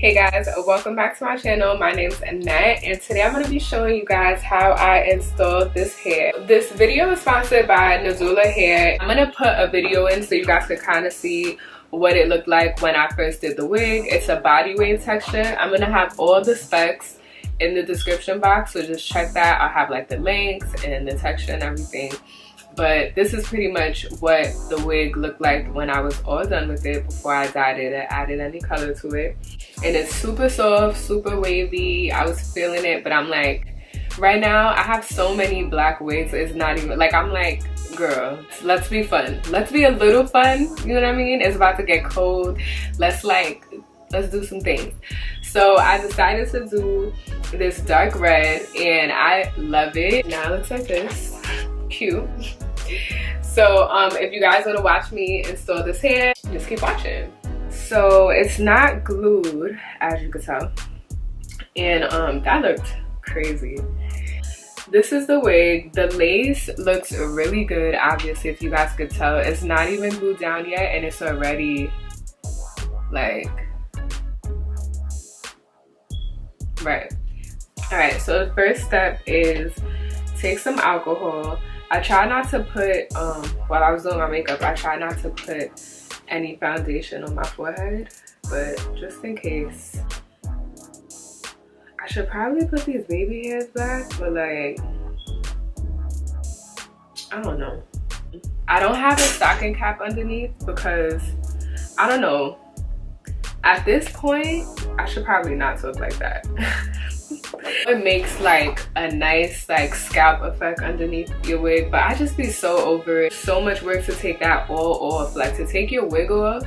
Hey guys, welcome back to my channel. My name's Annette and today I'm going to be showing you guys how I installed this hair. This video is sponsored by Nadula hair. I'm going to put a video in so you guys can kind of see what it looked like when I first did the wig. It's a body wave texture. I'm going to have all the specs in the description box, so just check that. I'll have like the links and the texture and everything. But this is pretty much what the wig looked like when I was all done with it before I dyed it or added any color to it. And it's super soft, super wavy. I was feeling it, but I'm like, right now I have so many black wigs, it's not even, like, I'm like, girl, let's be fun. Let's be a little fun, you know what I mean? It's about to get cold. Let's do some things. So I decided to do this dark red and I love it. Now it looks like this. Cute. So if you guys want to watch me install this hair, just keep watching. So it's not glued, as you can tell, and that looked crazy. This is the wig. The lace looks really good, obviously, if you guys could tell. It's not even glued down yet and it's already like right. All right, so the first step is take some alcohol. I try not to put, while I was doing my makeup, I try not to put any foundation on my forehead, but just in case. I should probably put these baby hairs back, but like, I don't know. I don't have a stocking cap underneath because, I don't know. At this point, I should probably not look like that. It makes like a nice like scalp effect underneath your wig, but I just be so over it. So much work to take that all off. Like, to take your wig off,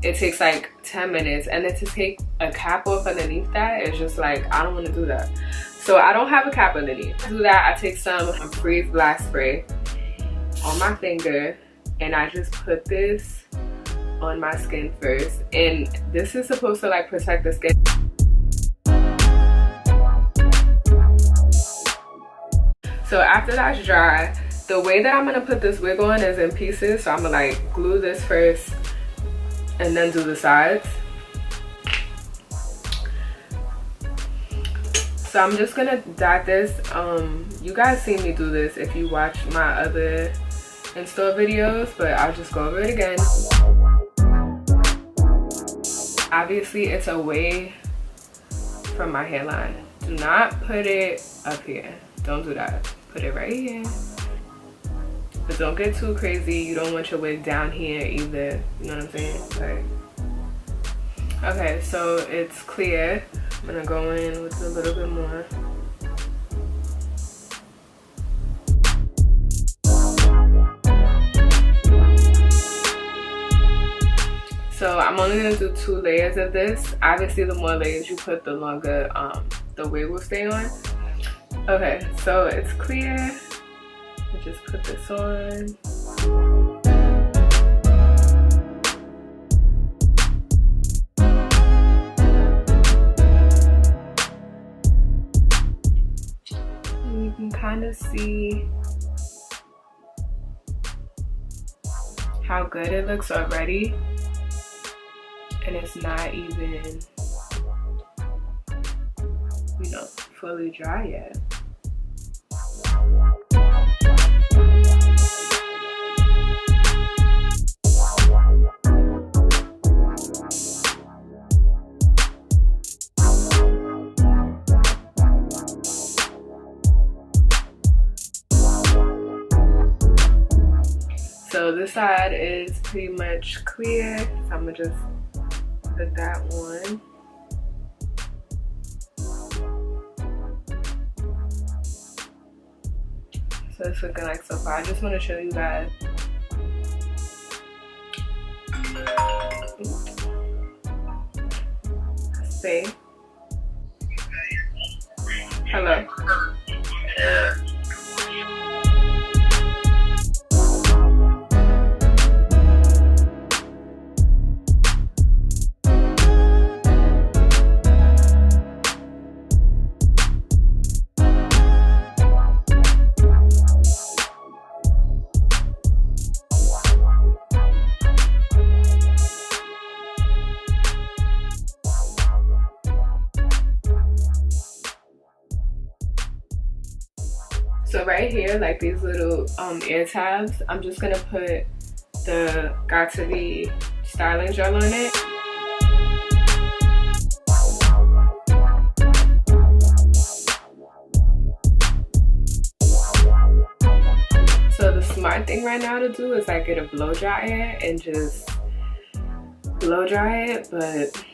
it takes like 10 minutes, and then to take a cap off underneath that, it's just like, I don't want to do that. So I don't have a cap underneath. To do that, I take some Suprise black spray on my finger and I just put this on my skin first, and this is supposed to like protect the skin. So after that's dry, the way that I'm gonna put this wig on is in pieces. So I'm gonna like glue this first and then do the sides. So I'm just gonna dot this. You guys seen me do this if you watch my other install videos, but I'll just go over it again. Obviously it's away from my hairline. Do not put it up here. Don't do that. Put it right here. But don't get too crazy. You don't want your wig down here either. You know what I'm saying? Like, okay, so it's clear. I'm gonna go in with a little bit more. So I'm only gonna do 2 layers of this. Obviously, the more layers you put, the longer the wig will stay on. Okay, so it's clear. I just put this on. And you can kind of see how good it looks already. And it's not even, you know, fully dry yet. So this side is pretty much clear, so I'm gonna just put that on. So it's looking like so far. I just want to show you guys. Say hello. So right here, like these little ear tabs, I'm just gonna put the Got To Be styling gel on it. So the smart thing right now to do is like get a blow dryer and just blow dry it, but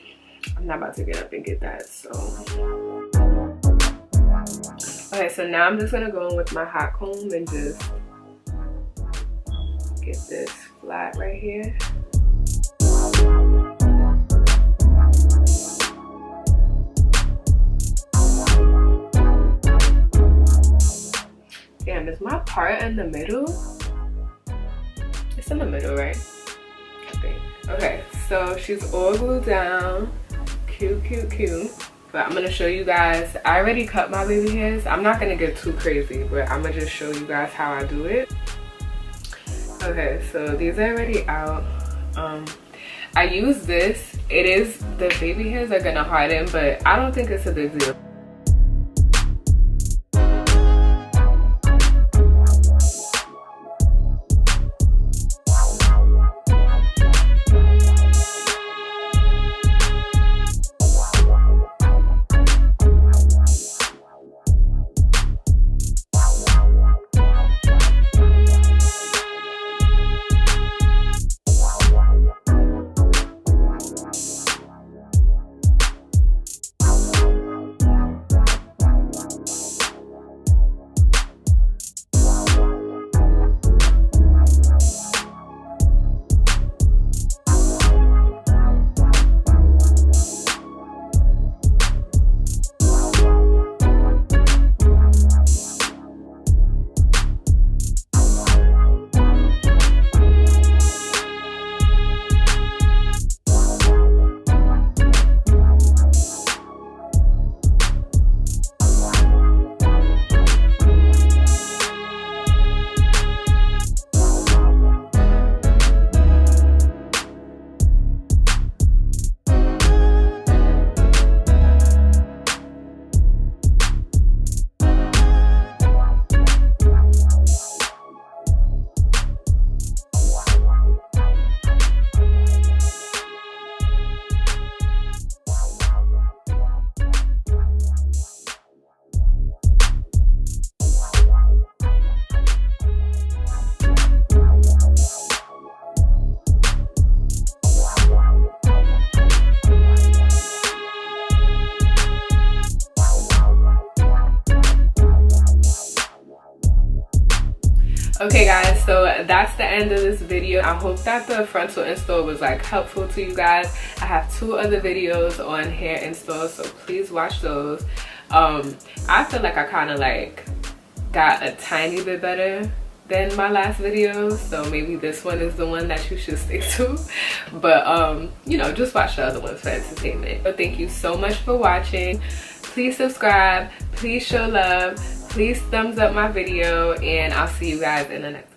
I'm not about to get up and get that, so. Okay, so now I'm just gonna go in with my hot comb and just get this flat right here. Damn, is my part in the middle? It's in the middle, right? I think. Okay, so she's all glued down. Cute, cute, cute. But I'm gonna show you guys. I already cut my baby hairs. I'm not gonna get too crazy, but I'm gonna just show you guys how I do it. Okay, so these are already out. I use this. It is, the baby hairs are gonna harden, but I don't think it's a big deal. Okay guys, so that's the end of this video. I hope that the frontal install was like helpful to you guys. I have 2 other videos on hair installs, so please watch those. I feel like I kind of like got a tiny bit better than my last video, so maybe this one is the one that you should stick to. But you know, just watch the other ones for entertainment. So thank you so much for watching. Please subscribe, please show love, please thumbs up my video, and I'll see you guys in the next